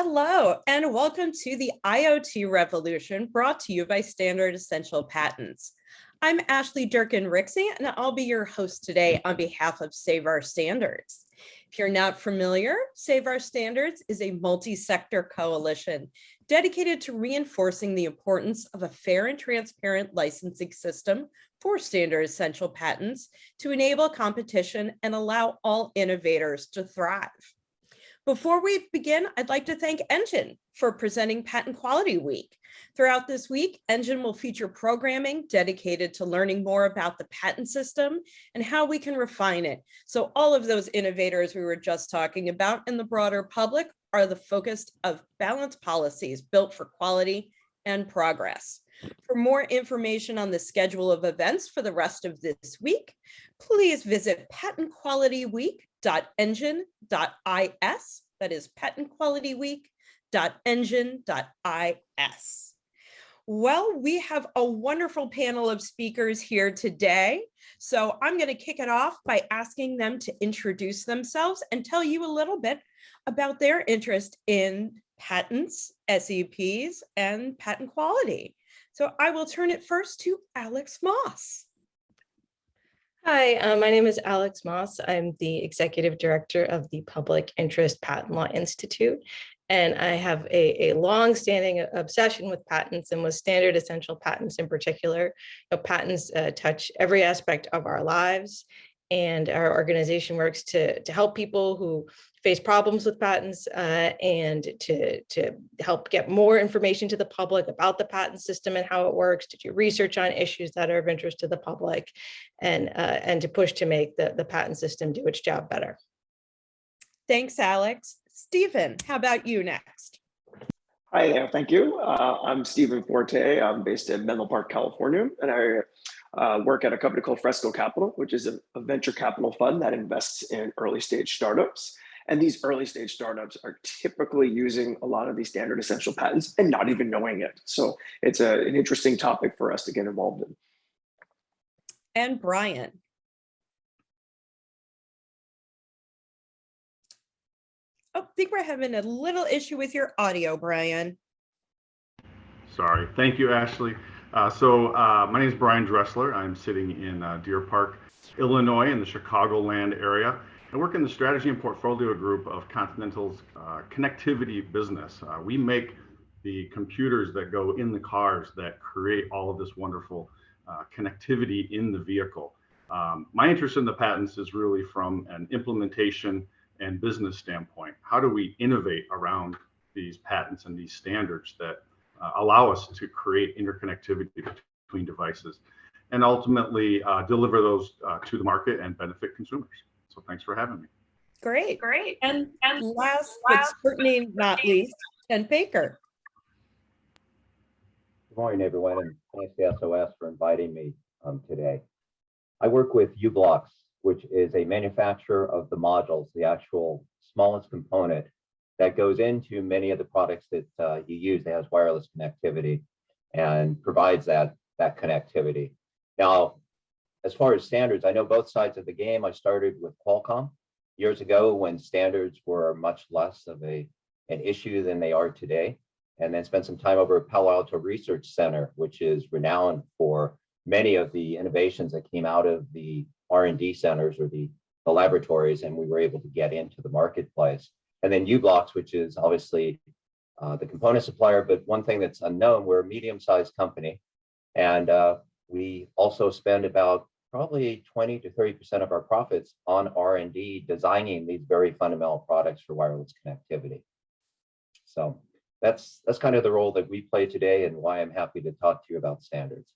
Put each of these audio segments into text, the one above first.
Hello, and welcome to the IoT revolution brought to you by Standard Essential Patents. I'm Ashley Durkin-Rixey, and I'll be your host today on behalf of Save Our Standards. If you're not familiar, Save Our Standards is a multi-sector coalition dedicated to reinforcing the importance of a fair and transparent licensing system for Standard Essential Patents to enable competition and allow all innovators to thrive. Before we begin, I'd like to thank Engine for presenting Patent Quality Week. Throughout this week, Engine will feature programming dedicated to learning more about the patent system and how we can refine it. So all of those innovators we were just talking about in the broader public are the focus of balanced policies built for quality and progress. For more information on the schedule of events for the rest of this week, please visit patentqualityweek.engine.is. That is patentqualityweek.engine.is. Well, we have a wonderful panel of speakers here today. So I'm going to kick it off by asking them to introduce themselves and tell you a little bit about their interest in patents, SEPs, and patent quality. So I will turn it first to Alex Moss. Hi, my name is Alex Moss. I'm the Executive Director of the Public Interest Patent Law Institute, and I have a long-standing obsession with patents and with standard essential patents in particular. Patents touch every aspect of our lives, and our organization works to help people who face problems with patents and to help get more information to the public about the patent system and how it works, to do research on issues that are of interest to the public, and to push to make the patent system do its job better. Thanks, Alex. Stephen, how about you next? Hi there, thank you. I'm Stephen Forte. I'm based in Menlo Park, California, and I work at a company called Fresco Capital, which is a venture capital fund that invests in early stage startups. And these early stage startups are typically using a lot of these standard essential patents and not even knowing it. So it's an interesting topic for us to get involved in. And Bryan. Oh, I think we're having a little issue with your audio, Bryan. Sorry. Thank you, Ashley. My name is Bryan Dressler. I'm sitting in Deer Park, Illinois, in the Chicagoland area. I work in the strategy and portfolio group of Continental's connectivity business. We make the computers that go in the cars that create all of this wonderful connectivity in the vehicle. My interest in the patents is really from an implementation and business standpoint. How do we innovate around these patents and these standards that allow us to create interconnectivity between devices and ultimately deliver those to the market and benefit consumers? So thanks for having me. Great. And last but certainly not least, Ken Baker. Good morning, everyone, and thanks to SOS for inviting me today. I work with u-blox, which is a manufacturer of the modules, the actual smallest component that goes into many of the products that you use that has wireless connectivity and provides that connectivity. Now, as far as standards, I know both sides of the game. I started with Qualcomm years ago when standards were much less of an issue than they are today, and then spent some time over at Palo Alto Research Center, which is renowned for many of the innovations that came out of the R&D centers or the laboratories, and we were able to get into the marketplace. And then u-blox, which is obviously the component supplier, but one thing that's unknown, we're a medium-sized company, and we also spend about probably 20 to 30% of our profits on R&D designing these very fundamental products for wireless connectivity. So that's kind of the role that we play today and why I'm happy to talk to you about standards.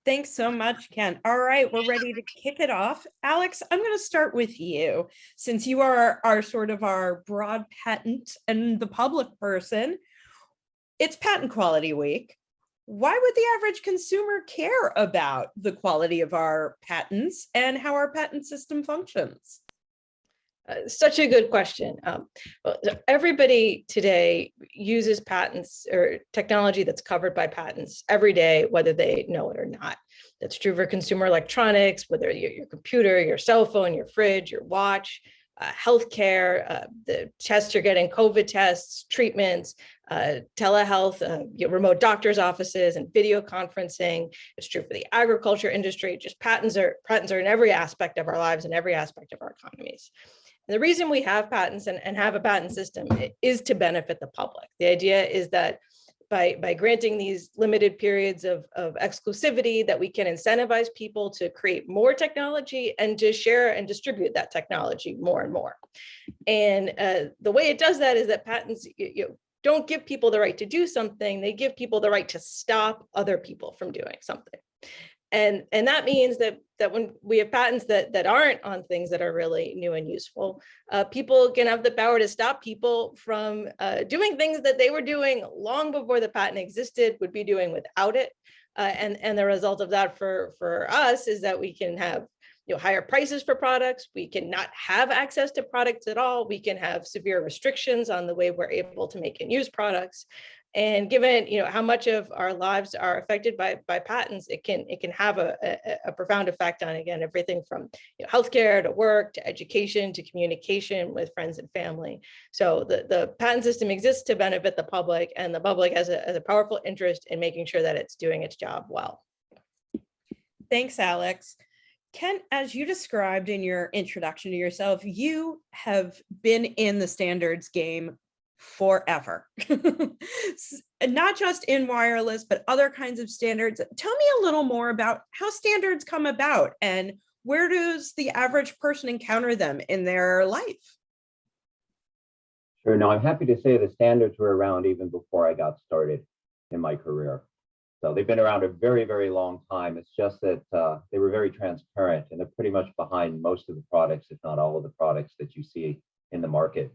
Thanks so much, Ken. All right, we're ready to kick it off. Alex, I'm going to start with you. Since you are our sort of our broad patent and the public person, it's Patent Quality Week. Why would the average consumer care about the quality of our patents and how our patent system functions? Such a good question. Well, everybody today uses patents or technology that's covered by patents every day, whether they know it or not. That's true for consumer electronics, whether your computer, your cell phone, your fridge, your watch, healthcare, the tests you're getting, COVID tests, treatments, telehealth, remote doctors' offices, and video conferencing. It's true for the agriculture industry. Just patents are in every aspect of our lives and every aspect of our economies. And the reason we have patents and have a patent system is to benefit the public. The idea is that by granting these limited periods of exclusivity, that we can incentivize people to create more technology and to share and distribute that technology more and more. And the way it does that is that patents don't give people the right to do something, they give people the right to stop other people from doing something. And that means that when we have patents that aren't on things that are really new and useful, people can have the power to stop people from doing things that they were doing long before the patent existed, would be doing without it. And the result of that for us is that we can have higher prices for products. We can not have access to products at all. We can have severe restrictions on the way we're able to make and use products. And given how much of our lives are affected by patents, it can have a profound effect on, again, everything from healthcare to work to education to communication with friends and family. So the patent system exists to benefit the public, and the public has a powerful interest in making sure that it's doing its job well. Thanks, Alex. Ken, as you described in your introduction to yourself, you have been in the standards game forever. Not just in wireless, but other kinds of standards. Tell me a little more about how standards come about and where does the average person encounter them in their life? Sure. No, I'm happy to say the standards were around even before I got started in my career. So they've been around a very, very long time. It's just that they were very transparent, and they're pretty much behind most of the products, if not all of the products that you see in the market.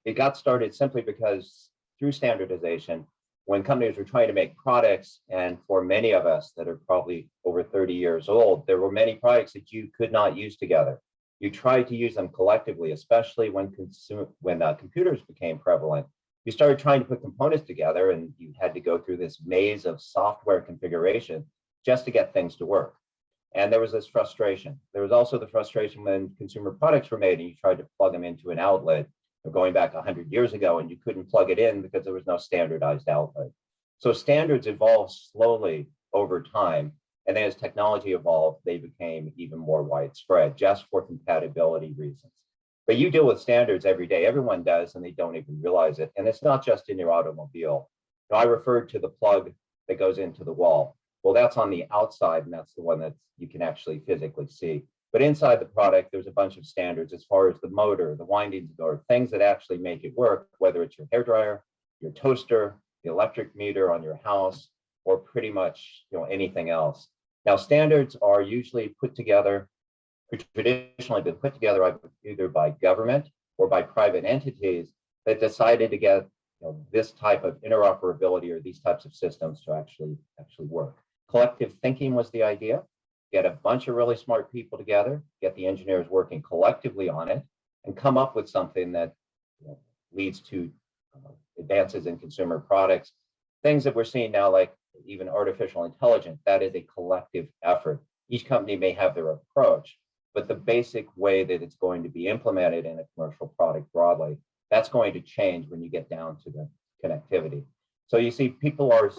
It got started simply because through standardization, when companies were trying to make products, and for many of us that are probably over 30 years old, there were many products that you could not use together. You tried to use them collectively, especially when computers became prevalent. You started trying to put components together, and you had to go through this maze of software configuration just to get things to work. And there was this frustration. There was also the frustration when consumer products were made and you tried to plug them into an outlet. Going back 100 years ago, and you couldn't plug it in because there was no standardized outlet. So standards evolved slowly over time. And as technology evolved, they became even more widespread just for compatibility reasons. But you deal with standards every day. Everyone does, and they don't even realize it. And it's not just in your automobile. I referred to the plug that goes into the wall. Well, that's on the outside, and that's the one that you can actually physically see. But inside the product, there's a bunch of standards as far as the motor, the windings, or things that actually make it work, whether it's your hairdryer, your toaster, the electric meter on your house, or pretty much anything else. Now, standards are usually put together, traditionally been put together either by government or by private entities that decided to get this type of interoperability or these types of systems to actually work. Collective thinking was the idea. Get a bunch of really smart people together, get the engineers working collectively on it, and come up with something that leads to advances in consumer products. Things that we're seeing now, like even artificial intelligence, that is a collective effort. Each company may have their approach, but the basic way that it's going to be implemented in a commercial product broadly, that's going to change when you get down to the connectivity. So you see, people are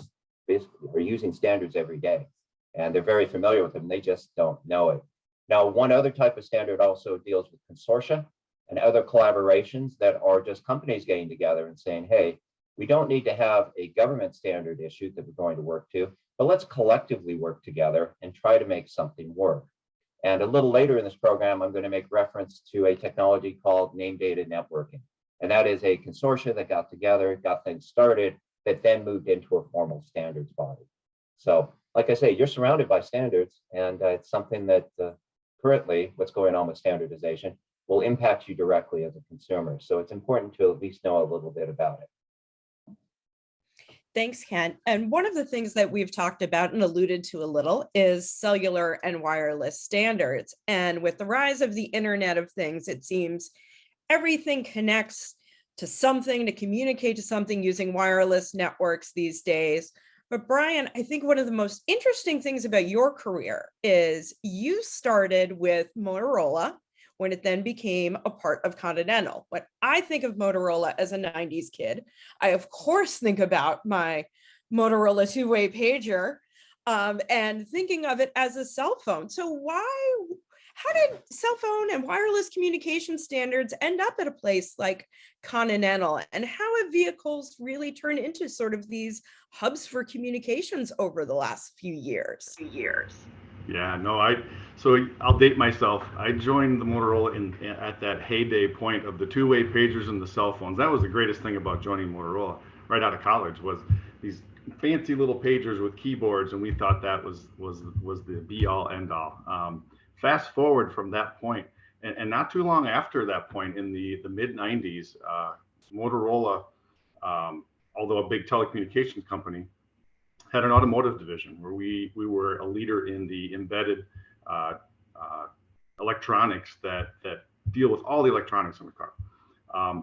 using standards every day, and they're very familiar with them. They just don't know it. Now, one other type of standard also deals with consortia and other collaborations that are just companies getting together and saying, hey, we don't need to have a government standard issued that we're going to work to, but let's collectively work together and try to make something work. And a little later in this program, I'm going to make reference to a technology called name data networking. And that is a consortia that got together, got things started, that then moved into a formal standards body. So, like I say, you're surrounded by standards, and it's something that currently what's going on with standardization will impact you directly as a consumer. So it's important to at least know a little bit about it. Thanks, Ken. And one of the things that we've talked about and alluded to a little is cellular and wireless standards. And with the rise of the Internet of Things, it seems everything connects to something, to communicate to something using wireless networks these days. But Bryan, I think one of the most interesting things about your career is you started with Motorola, when it then became a part of Continental. When I think of Motorola as a 90s kid, I of course think about my Motorola two-way pager, and thinking of it as a cell phone. So how did cell phone and wireless communication standards end up at a place like Continental? And how have vehicles really turned into sort of these hubs for communications over the last few years? Yeah, no, so I'll date myself. I joined the Motorola at that heyday point of the two-way pagers and the cell phones. That was the greatest thing about joining Motorola right out of college, was these fancy little pagers with keyboards, and we thought that was the be all end all. Fast forward from that point, and not too long after that point, in the mid 90s, Motorola, although a big telecommunications company, had an automotive division where we were a leader in the embedded electronics that deal with all the electronics in the car.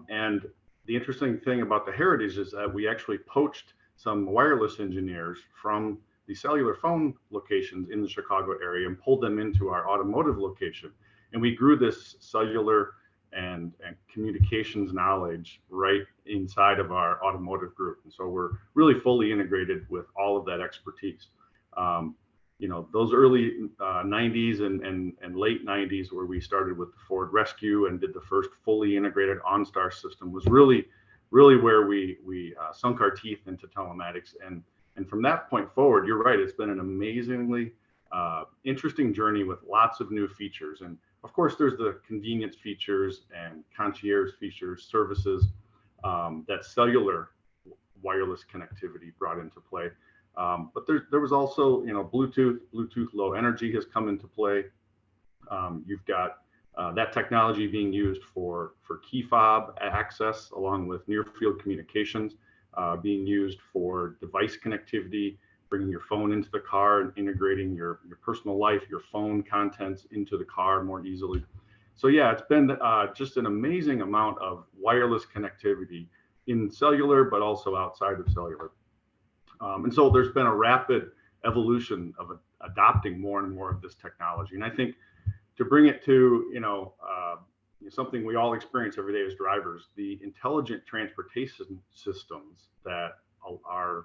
And the interesting thing about the heritage is that we actually poached some wireless engineers from the cellular phone locations in the Chicago area and pulled them into our automotive location. And we grew this cellular and communications knowledge right inside of our automotive group. And so we're really fully integrated with all of that expertise. Those early 90s and late 90s, where we started with the Ford Rescue and did the first fully integrated OnStar system, was really where we sunk our teeth into telematics. And from that point forward, you're right, it's been an amazingly interesting journey with lots of new features. And of course, there's the convenience features and concierge features, services that cellular wireless connectivity brought into play. But there was also, Bluetooth low energy has come into play. You've got that technology being used for key fob access, along with near field communications, being used for device connectivity, bringing your phone into the car and integrating your personal life, your phone contents into the car more easily. So yeah, it's been just an amazing amount of wireless connectivity in cellular, but also outside of cellular. And so there's been a rapid evolution of adopting more and more of this technology. And I think to bring it to, something we all experience every day as drivers, the intelligent transportation systems that are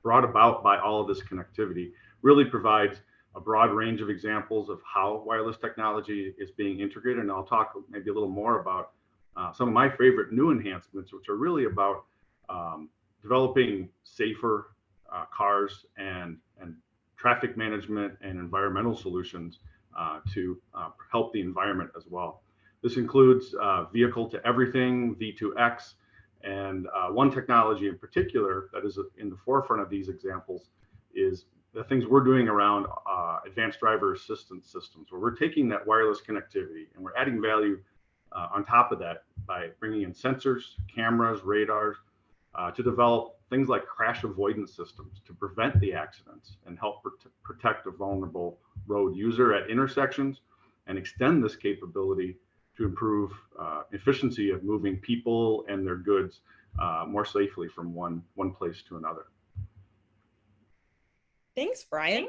brought about by all of this connectivity really provides a broad range of examples of how wireless technology is being integrated. And I'll talk maybe a little more about some of my favorite new enhancements, which are really about developing safer cars and traffic management and environmental solutions to help the environment as well. This includes vehicle to everything, V2X, and one technology in particular that is in the forefront of these examples is the things we're doing around advanced driver assistance systems, where we're taking that wireless connectivity and we're adding value on top of that by bringing in sensors, cameras, radars, to develop things like crash avoidance systems to prevent the accidents and help protect a vulnerable road user at intersections, and extend this capability to improve efficiency of moving people and their goods more safely from one place to another. Thanks, Bryan.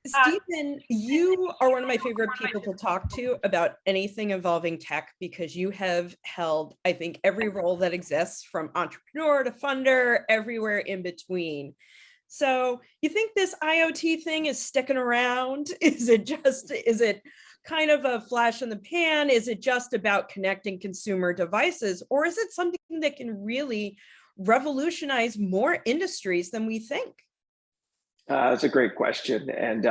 Stephen, you are one of my favorite people to talk to about anything involving tech, because you have held, I think, every role that exists, from entrepreneur to funder, everywhere in between. So you think this IoT thing is sticking around? Is it kind of a flash in the pan? Is it just about connecting consumer devices? Or is it something that can really revolutionize more industries than we think? That's a great question. And,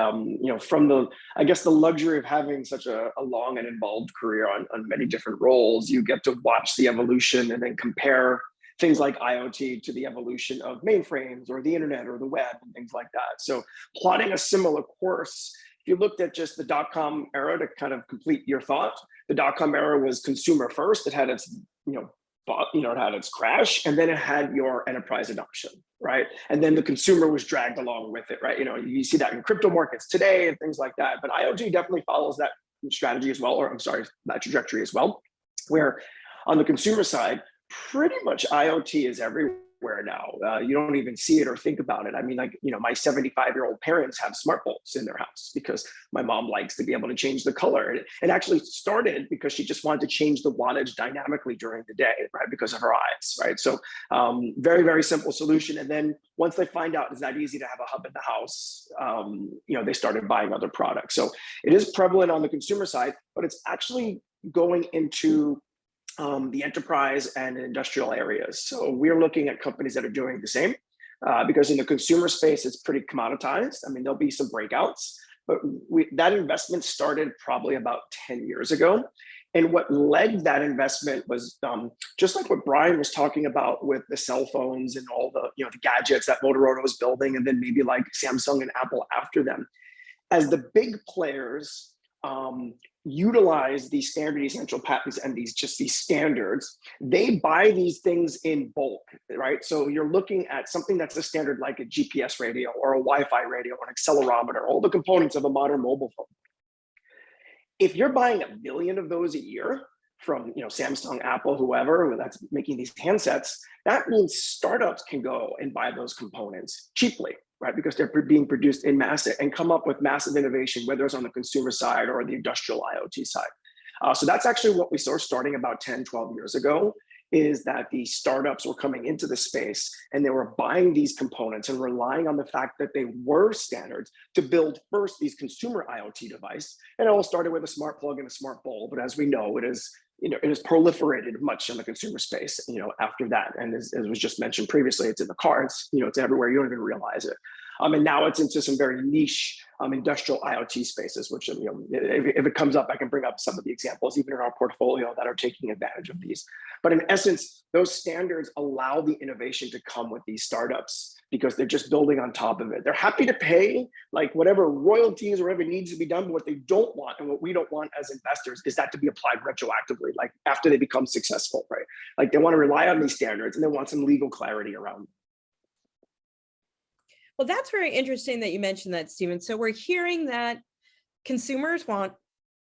from the luxury of having such a long and involved career on many different roles, you get to watch the evolution and then compare things like IoT to the evolution of mainframes or the internet or the web and things like that. So plotting a similar course, if you looked at just the dot-com era to kind of complete your thought, the dot-com era was consumer first. It had its, it had its crash, and then it had your enterprise adoption, right? And then the consumer was dragged along with it, right? You see that in crypto markets today and things like that. But IoT definitely follows that strategy as well, that trajectory as well, where on the consumer side, pretty much IoT is everywhere. everywhere now. You don't even see it or think about it. I mean, like, my 75-year-old parents have smart bulbs in their house because my mom likes to be able to change the color. It actually started because she just wanted to change the wattage dynamically during the day, right? Because of her eyes, right? So very, very simple solution. And then once they find out it's that easy to have a hub in the house, they started buying other products. So it is prevalent on the consumer side, but it's actually going into the enterprise and industrial areas. So we're looking at companies that are doing the same because in the consumer space, it's pretty commoditized. I mean, there'll be some breakouts, but that investment started probably about 10 years ago. And what led that investment was just like what Bryan was talking about with the cell phones and all the, the gadgets that Motorola was building, and then maybe like Samsung and Apple after them. As the big players utilize these standard essential patents and these standards, they buy these things in bulk, right? So you're looking at something that's a standard like a GPS radio or a Wi-Fi radio or an accelerometer, all the components of a modern mobile phone. If you're buying 1 billion of those a year from Samsung, Apple, whoever that's making these handsets, that means startups can go and buy those components cheaply, right? Because they're being produced in mass and come up with massive innovation, whether it's on the consumer side or the industrial IoT side. So that's actually what we saw starting about 10, 12 years ago, is that the startups were coming into the space and they were buying these components and relying on the fact that they were standards to build first these consumer IoT device. And it all started with a smart plug and a smart bulb. But as we know, it has proliferated much in the consumer space, after that. And as was just mentioned previously, it's in the car, it's everywhere. You don't even realize it. And now it's into some very niche industrial IoT spaces, which, if it comes up, I can bring up some of the examples, even in our portfolio, that are taking advantage of these. But in essence, those standards allow the innovation to come with these startups because they're just building on top of it. They're happy to pay like whatever royalties or whatever needs to be done, but what they don't want and what we don't want as investors is that to be applied retroactively, like after they become successful, right? Like they want to rely on these standards and they want some legal clarity around them. Well, that's very interesting that you mentioned that, Stephen. So we're hearing that consumers want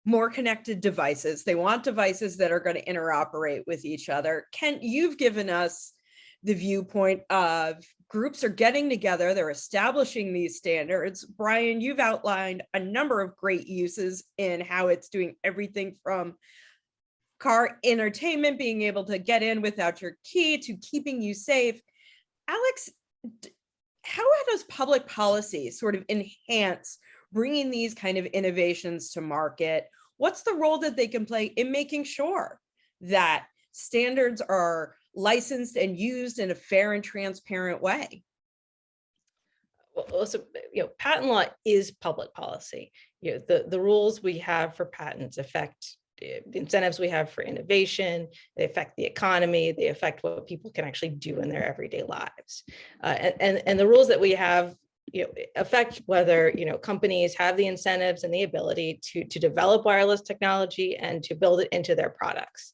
more connected devices. They want devices that are going to interoperate with each other. Kent, you've given us the viewpoint of groups are getting together, they're establishing these standards. Bryan, you've outlined a number of great uses in how it's doing everything from car entertainment, being able to get in without your key, to keeping you safe. Alex, how does public policy sort of enhance bringing these kind of innovations to market? What's the role that they can play in making sure that standards are licensed and used in a fair and transparent way? Well, so, patent law is public policy. The rules we have for patents affect the incentives we have for innovation, they affect the economy, they affect what people can actually do in their everyday lives. And the rules that we have affect whether companies have the incentives and the ability to develop wireless technology and to build it into their products.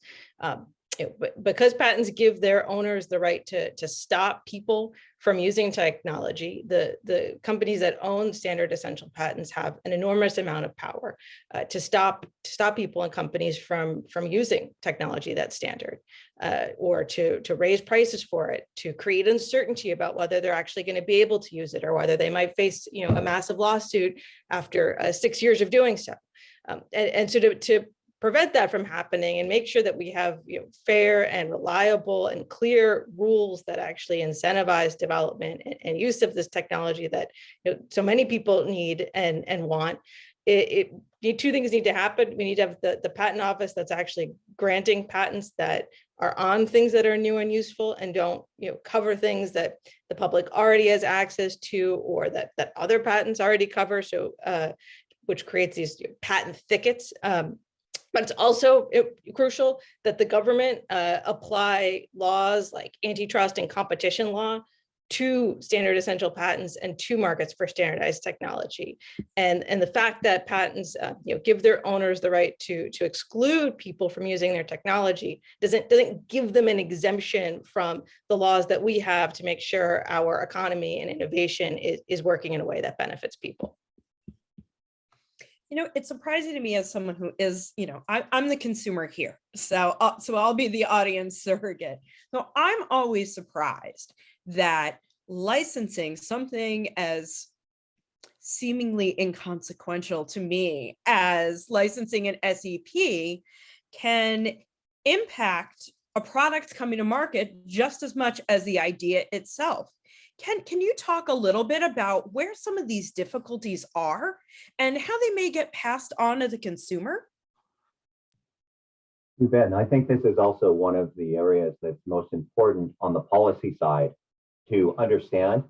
Because patents give their owners the right to stop people from using technology, the companies that own standard essential patents have an enormous amount of power to stop people and companies from using technology that's standard, or to raise prices for it, to create uncertainty about whether they're actually going to be able to use it, or whether they might face a massive lawsuit after 6 years of doing so. And so to prevent that from happening and make sure that we have fair and reliable and clear rules that actually incentivize development and use of this technology that so many people need and want. Two things need to happen. We need to have the patent office that's actually granting patents that are on things that are new and useful and don't cover things that the public already has access to, or that other patents already cover. So which creates these patent thickets. But it's also crucial that the government apply laws like antitrust and competition law to standard essential patents and to markets for standardized technology. And the fact that patents give their owners the right to exclude people from using their technology doesn't give them an exemption from the laws that we have to make sure our economy and innovation is working in a way that benefits people. It's surprising to me as someone who is, I'm the consumer here. So I'll be the audience surrogate. So I'm always surprised that licensing something as seemingly inconsequential to me as licensing an SEP can impact a product coming to market just as much as the idea itself. Can you talk a little bit about where some of these difficulties are and how they may get passed on to the consumer? You bet. And I think this is also one of the areas that's most important on the policy side to understand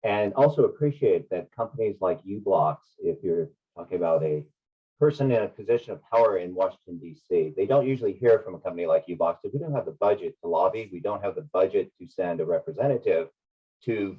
and also appreciate that companies like uBlocks, if you're talking about a person in a position of power in Washington, D.C., they don't usually hear from a company like uBlocks if we don't have the budget to lobby, we don't have the budget to send a representative to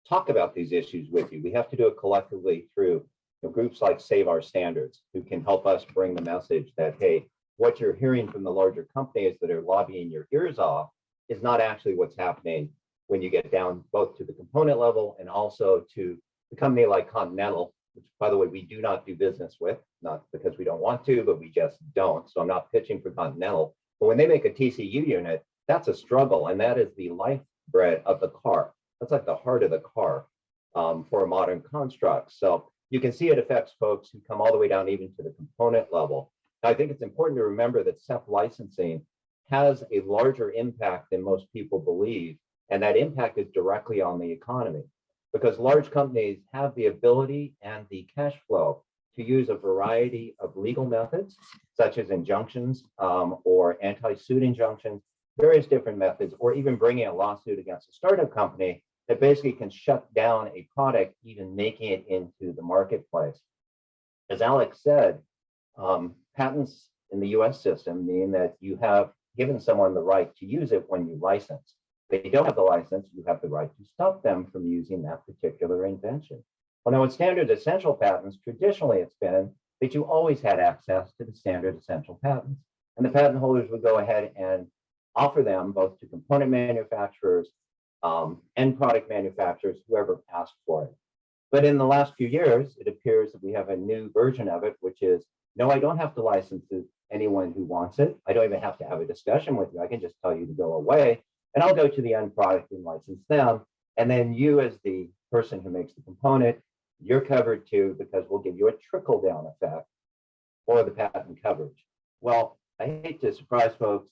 talk about these issues with you. We have to do it collectively through groups like Save Our Standards, who can help us bring the message that, hey, what you're hearing from the larger companies that are lobbying your ears off is not actually what's happening when you get down both to the component level and also to the company like Continental, which, by the way, we do not do business with, not because we don't want to, but we just don't. So I'm not pitching for Continental. But when they make a TCU unit, that's a struggle, and that is the lifeblood of the car. That's like the heart of the car for a modern construct. So you can see it affects folks who come all the way down even to the component level. Now, I think it's important to remember that SEP licensing has a larger impact than most people believe, and that impact is directly on the economy because large companies have the ability and the cash flow to use a variety of legal methods, such as injunctions or anti-suit injunctions, various different methods, or even bringing a lawsuit against a startup company that basically can shut down a product, even making it into the marketplace. As Alex said, patents in the US system mean that you have given someone the right to use it when you license. If they don't have the license, you have the right to stop them from using that particular invention. Well, now with standard essential patents, traditionally it's been that you always had access to the standard essential patents. And the patent holders would go ahead and offer them both to component manufacturers, end product manufacturers, whoever asked for it. But in the last few years, it appears that we have a new version of it, which is, no, I don't have to license to anyone who wants it. I don't even have to have a discussion with you. I can just tell you to go away, and I'll go to the end product and license them. And then you, as the person who makes the component, you're covered too, because we'll give you a trickle-down effect for the patent coverage. Well, I hate to surprise folks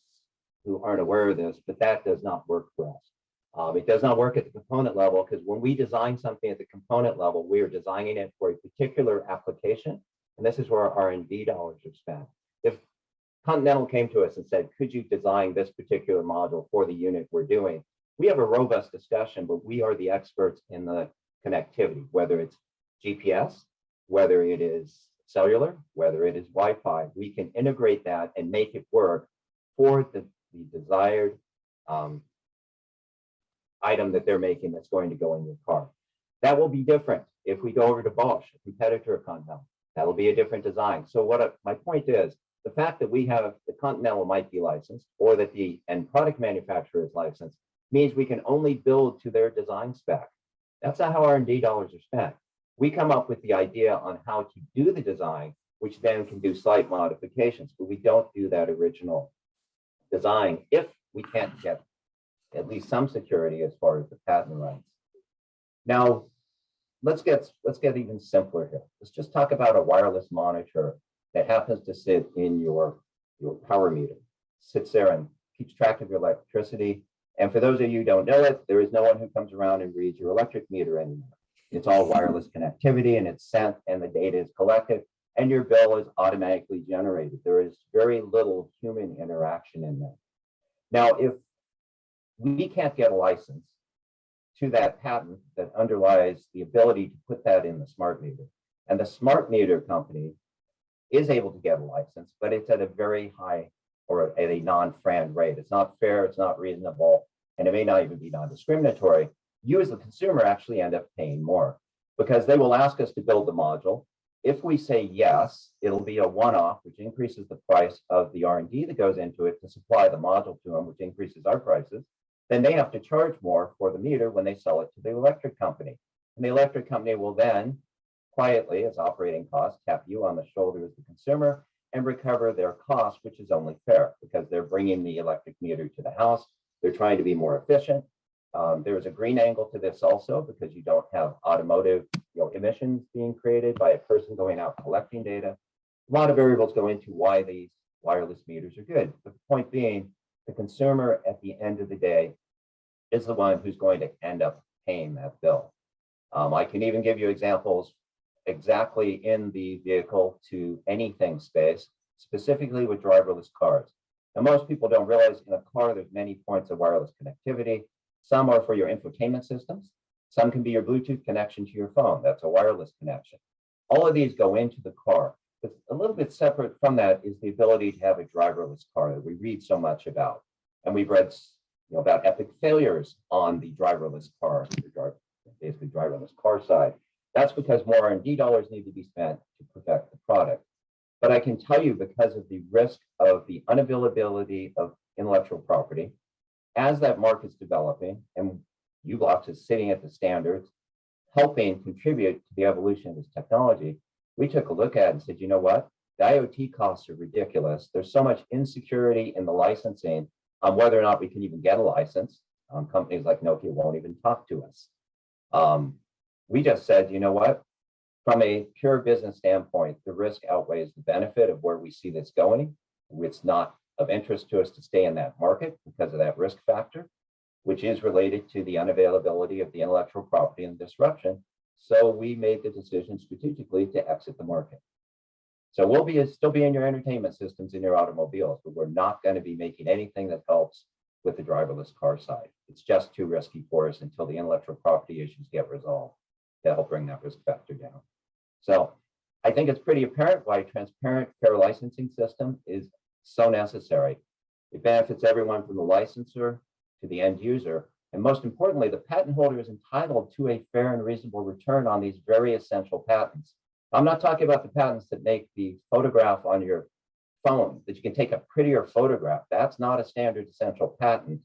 who aren't aware of this, but that does not work for us. It does not work at the component level because when we design something at the component level, we are designing it for a particular application. And this is where our R&D dollars are spent. If Continental came to us and said, could you design this particular module for the unit we're doing? We have a robust discussion, but we are the experts in the connectivity, whether it's GPS, whether it is cellular, whether it is Wi-Fi. We can integrate that and make it work for the desired item that they're making that's going to go in your car. That will be different if we go over to Bosch, a competitor of Continental. That'll be a different design. So my point is, the fact that we have the Continental might be licensed or that the end product manufacturer is licensed means we can only build to their design spec. That's not how R&D dollars are spent. We come up with the idea on how to do the design, which then can do slight modifications, but we don't do that original design if we can't get at least some security as far as the patent rights. Now, let's get even simpler here. Let's just talk about a wireless monitor that happens to sit in your power meter. Sits there and keeps track of your electricity. And for those of you who don't know it, there is no one who comes around and reads your electric meter anymore. It's all wireless connectivity and it's sent and the data is collected and your bill is automatically generated. There is very little human interaction in there. Now, if we can't get a license to that patent that underlies the ability to put that in the smart meter, and the smart meter company is able to get a license, but it's at a very high or at a non-FRAND rate. It's not fair, it's not reasonable, and it may not even be non-discriminatory. You as the consumer actually end up paying more because they will ask us to build the module. If we say yes, it'll be a one-off, which increases the price of the R&D that goes into it to supply the module to them, which increases our prices. Then they have to charge more for the meter when they sell it to the electric company. And the electric company will then quietly as operating costs, tap you on the shoulder as the consumer and recover their cost, which is only fair because they're bringing the electric meter to the house. They're trying to be more efficient. There's a green angle to this also because you don't have automotive emissions being created by a person going out collecting data. A lot of variables go into why these wireless meters are good. But the point being, the consumer at the end of the day is the one who's going to end up paying that bill. I can even give you examples exactly in the vehicle to anything space, specifically with driverless cars. Now, most people don't realize in a car, there's many points of wireless connectivity. Some are for your infotainment systems. Some can be your Bluetooth connection to your phone. That's a wireless connection. All of these go into the car. But a little bit separate from that is the ability to have a driverless car that we read so much about. And we've read about epic failures on the driverless car, basically driverless car side. That's because more R&D dollars need to be spent to perfect the product. But I can tell you, because of the risk of the unavailability of intellectual property, as that market's developing and u-blox is sitting at the standards, helping contribute to the evolution of this technology, we took a look at it and said, you know what? The IoT costs are ridiculous. There's so much insecurity in the licensing on whether or not we can even get a license. Companies like Nokia won't even talk to us. We just said, you know what? From a pure business standpoint, the risk outweighs the benefit of where we see this going. It's not of interest to us to stay in that market because of that risk factor, which is related to the unavailability of the intellectual property and disruption. So we made the decision strategically to exit the market. So we'll still be in your entertainment systems in your automobiles, but we're not going to be making anything that helps with the driverless car side. It's just too risky for us until the intellectual property issues get resolved to help bring that risk factor down. So I think it's pretty apparent why a transparent, fair licensing system is so necessary. It benefits everyone from the licensor to the end user. And most importantly, the patent holder is entitled to a fair and reasonable return on these very essential patents. I'm not talking about the patents that make the photograph on your phone, that you can take a prettier photograph. That's not a standard essential patent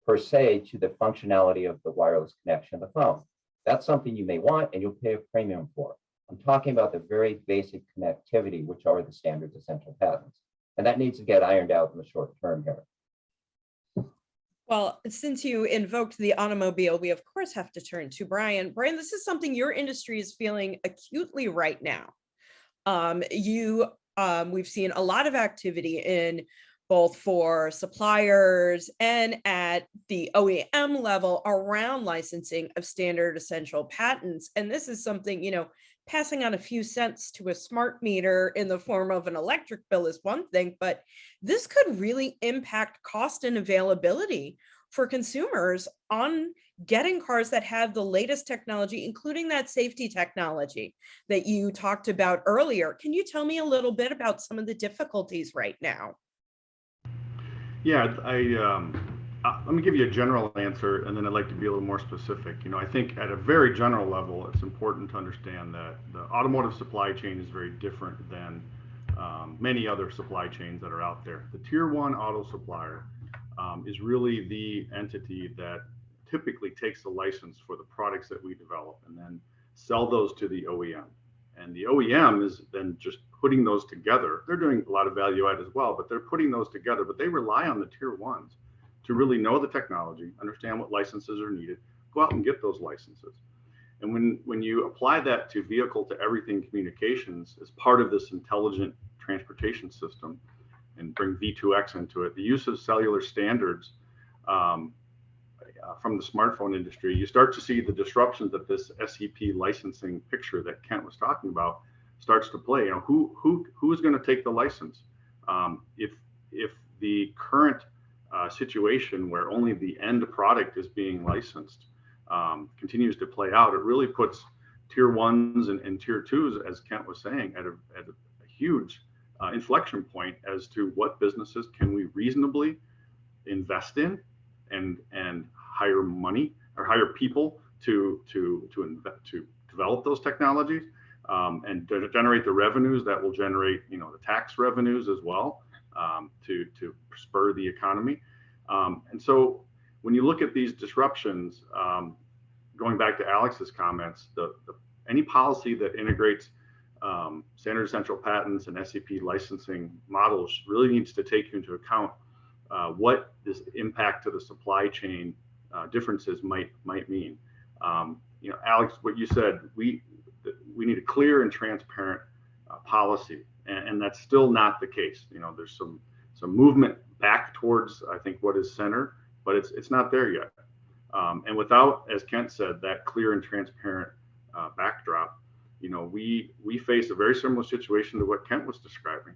per se to the functionality of the wireless connection of the phone. That's something you may want and you'll pay a premium for. I'm talking about the very basic connectivity, which are the standard essential patents. And that needs to get ironed out in the short term here. Well, since you invoked the automobile, we of course have to turn to Bryan. Bryan, this is something your industry is feeling acutely right now. We've seen a lot of activity in both for suppliers and at the OEM level around licensing of standard essential patents. And this is something, passing on a few cents to a smart meter in the form of an electric bill is one thing, but this could really impact cost and availability for consumers on getting cars that have the latest technology, including that safety technology that you talked about earlier. Can you tell me a little bit about some of the difficulties right now? Yeah, let me give you a general answer, and then I'd like to be a little more specific. I think at a very general level, it's important to understand that the automotive supply chain is very different than many other supply chains that are out there. The tier one auto supplier is really the entity that typically takes the license for the products that we develop and then sell those to the OEM. And the OEM is then just putting those together. They're doing a lot of value add as well, but they're putting those together, but they rely on the tier ones to really know the technology, understand what licenses are needed, go out and get those licenses. And when you apply that to vehicle to everything communications as part of this intelligent transportation system and bring V2X into it, the use of cellular standards from the smartphone industry, you start to see the disruptions that this SEP licensing picture that Kent was talking about starts to play. Who is going to take the license? If the current situation where only the end product is being licensed continues to play out, it really puts tier ones and tier twos, as Kent was saying, at a huge inflection point as to what businesses can we reasonably invest in and hire money or hire people to develop those technologies and to generate the revenues that will generate the tax revenues as well to spur the economy. And so when you look at these disruptions, going back to Alex's comments, any policy that integrates standard essential patents and SEP licensing models really needs to take into account what this impact to the supply chain differences might mean. Alex, what you said, we need a clear and transparent policy, and that's still not the case. There's some movement back towards, I think, what is center, but it's not there yet. And without, as Kent said, that clear and transparent backdrop, we face a very similar situation to what Kent was describing.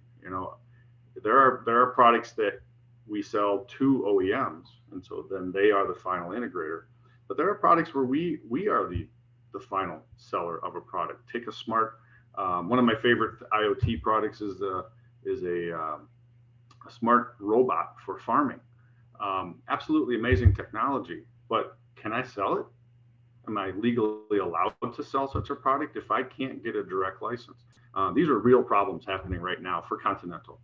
There are products that we sell to OEMs, and so then they are the final integrator. But there are products where we are the final seller of a product. Take a smart, one of my favorite IoT products is a smart robot for farming. Absolutely amazing technology, but can I sell it? Am I legally allowed to sell such a product if I can't get a direct license? These are real problems happening right now for Continental.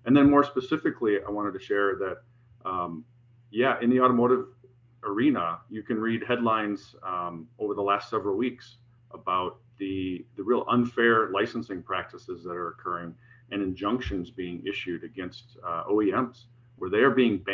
And then more specifically, I wanted to share that, in the automotive arena, you can read headlines over the last several weeks about the real unfair licensing practices that are occurring and injunctions being issued against OEMs, where they are being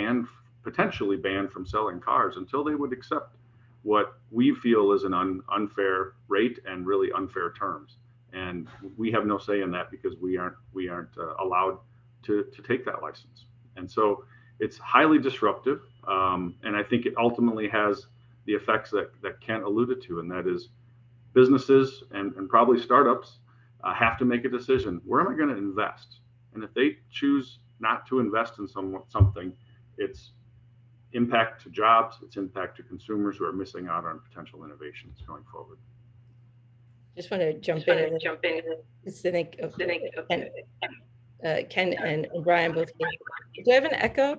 potentially banned from selling cars until they would accept what we feel is an unfair rate and really unfair terms. And we have no say in that because we aren't allowed to take that license. And so it's highly disruptive. And I think it ultimately has the effects that Kent alluded to, and that is businesses and probably startups have to make a decision. Where am I going to invest? And if they choose not to invest in something, it's impact to jobs, it's impact to consumers who are missing out on potential innovations going forward. Just want to jump in. Ken and Bryan both. Do I have an echo? I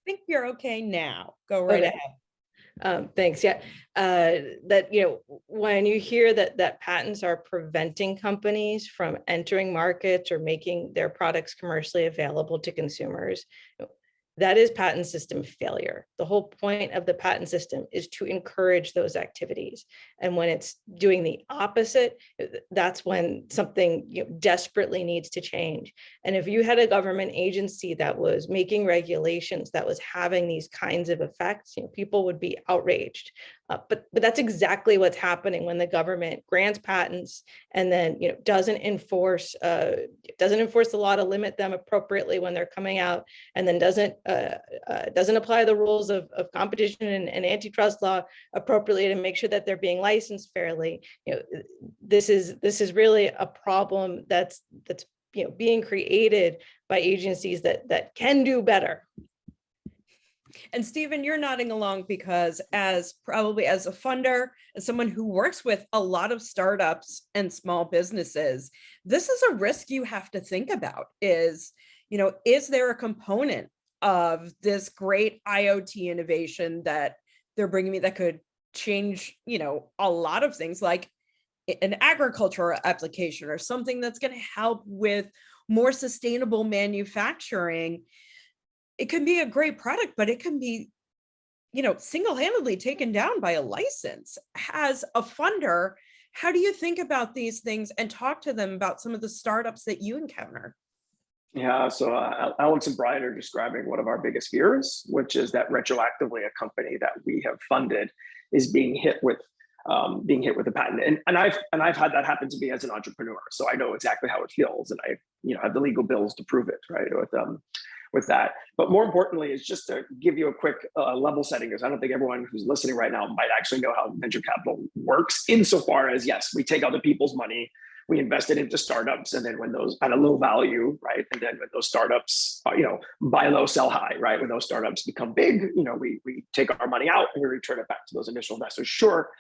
think you're okay now. Go right ahead. Thanks. Yeah. When you hear that patents are preventing companies from entering markets or making their products commercially available to consumers, that is patent system failure. The whole point of the patent system is to encourage those activities. And when it's doing the opposite, that's when something desperately needs to change. And if you had a government agency that was making regulations that was having these kinds of effects, people would be outraged. But that's exactly what's happening when the government grants patents and then doesn't enforce the law to limit them appropriately when they're coming out, and then doesn't apply the rules of competition and antitrust law appropriately to make sure that they're being licensed fairly. This is really a problem that's being created by agencies that can do better. And Stephen, you're nodding along because as a funder, as someone who works with a lot of startups and small businesses, this is a risk you have to think about is there a component of this great IoT innovation that they're bringing me that could change, a lot of things like an agricultural application or something that's going to help with more sustainable manufacturing. It can be a great product, but it can be, single-handedly taken down by a license. As a funder, how do you think about these things and talk to them about some of the startups that you encounter? Yeah, so Alex and Bryan are describing one of our biggest fears, which is that retroactively a company that we have funded is being hit with a patent. And I've had that happen to me as an entrepreneur, so I know exactly how it feels, and I have the legal bills to prove it, right? With that. But more importantly, is just to give you a quick level setting, because I don't think everyone who's listening right now might actually know how venture capital works, insofar as, yes, we take other people's money, we invest it into startups, and then when those at a low value, right? And then when those startups, buy low, sell high, right? When those startups become big, we take our money out and we return it back to those initial investors. Sure,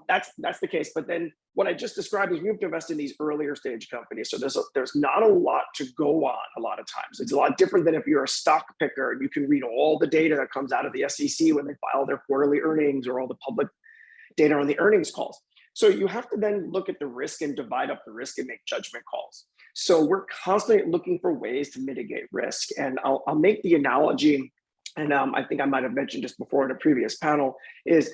that's the case. But then what I just described is we have to invest in these earlier stage companies. So there's not a lot to go on a lot of times. It's a lot different than if you're a stock picker and you can read all the data that comes out of the SEC when they file their quarterly earnings or all the public data on the earnings calls. So you have to then look at the risk and divide up the risk and make judgment calls. So we're constantly looking for ways to mitigate risk. And I'll make the analogy, and I think I might have mentioned just before in a previous panel, is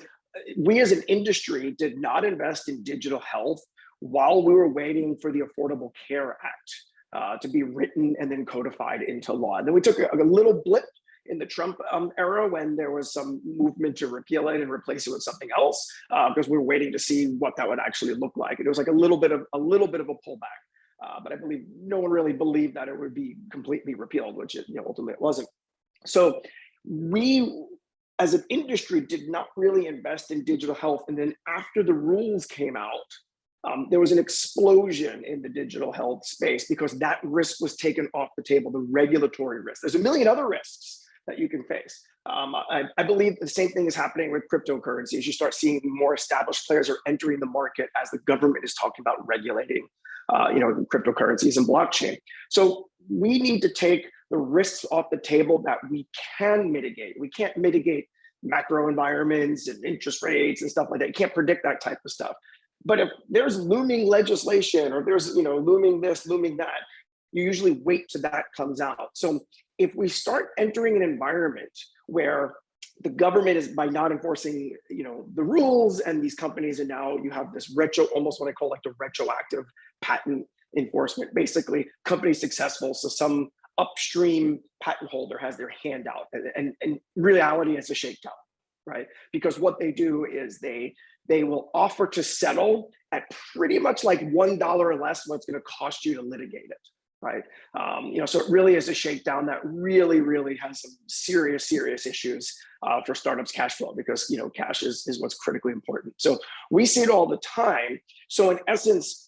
we as an industry did not invest in digital health while we were waiting for the Affordable Care Act to be written and then codified into law. And then we took a little blip in the Trump era when there was some movement to repeal it and replace it with something else, because we were waiting to see what that would actually look like. And it was like a little bit of a pullback. But I believe no one really believed that it would be completely repealed, which ultimately it wasn't. So we, as an industry, did not really invest in digital health. And then after the rules came out, there was an explosion in the digital health space because that risk was taken off the table, the regulatory risk. There's a million other risks that you can face. I believe the same thing is happening with cryptocurrencies. You start seeing more established players are entering the market as the government is talking about regulating cryptocurrencies and blockchain. So we need to take the risks off the table that we can mitigate. We can't mitigate macro environments and interest rates and stuff like that. You can't predict that type of stuff. But if there's looming legislation or there's looming this, looming that, you usually wait till that comes out. So if we start entering an environment where the government is, by not enforcing the rules, and these companies, and now you have this almost what I call like the retroactive patent enforcement. Basically, companies successful, so some upstream patent holder has their hand out, and in reality, it's a shakedown, right? Because what they do is they will offer to settle at pretty much like $1 or less what it's going to cost you to litigate it, right? So it really is a shakedown that really, really has some serious issues for startups' cash flow, because cash is what's critically important. So we see it all the time. So in essence,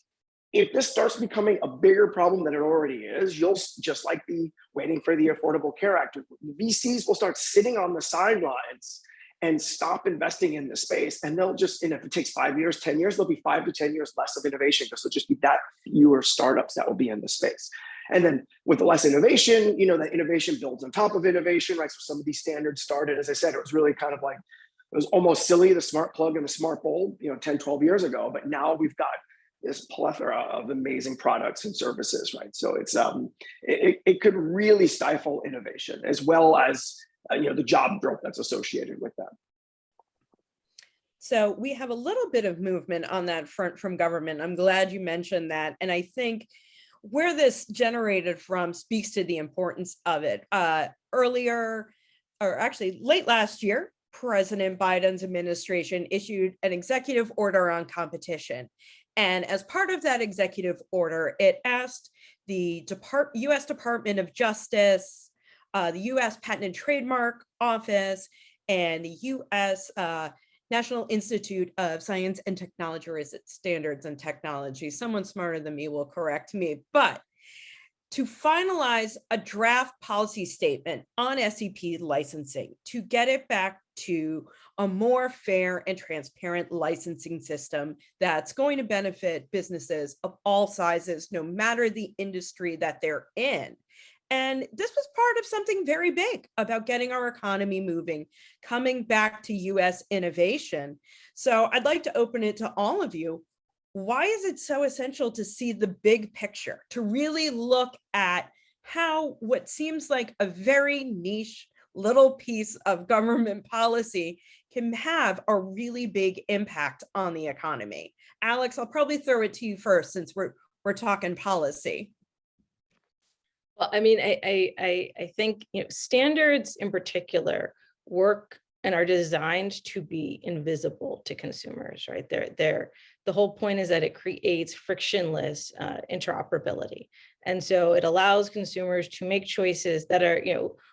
if this starts becoming a bigger problem than it already is, you'll just like the waiting for the Affordable Care Act, VCs will start sitting on the sidelines and stop investing in the space. And they'll just, and if it takes 5 years, 10 years, there'll be 5 to 10 years less of innovation, because there'll just be that fewer startups that will be in the space. And then with the less innovation, that innovation builds on top of innovation, right? So some of these standards started, as I said, it was really kind of like, it was almost silly, the smart plug and the smart bulb, 10, 12 years ago. But now we've got this plethora of amazing products and services, right? So it's it could really stifle innovation, as well as the job growth that's associated with that. So we have a little bit of movement on that front from government. I'm glad you mentioned that. And I think where this generated from speaks to the importance of it. Earlier, or actually late last year, President Biden's administration issued an executive order on competition. And as part of that executive order, it asked the U.S. Department of Justice, the U.S. Patent and Trademark Office, and the U.S. National Institute of Science and Technology, or is it Standards and Technology? Someone smarter than me will correct me, but to finalize a draft policy statement on SEP licensing to get it back to a more fair and transparent licensing system that's going to benefit businesses of all sizes, no matter the industry that they're in. And this was part of something very big about getting our economy moving, coming back to US innovation. So I'd like to open it to all of you. Why is it so essential to see the big picture, to really look at how what seems like a very niche little piece of government policy can have a really big impact on the economy? Alex, I'll probably throw it to you first, since we're talking policy. Well, I mean, I think standards in particular work and are designed to be invisible to consumers, right? The whole point is that it creates frictionless interoperability. And so it allows consumers to make choices that are,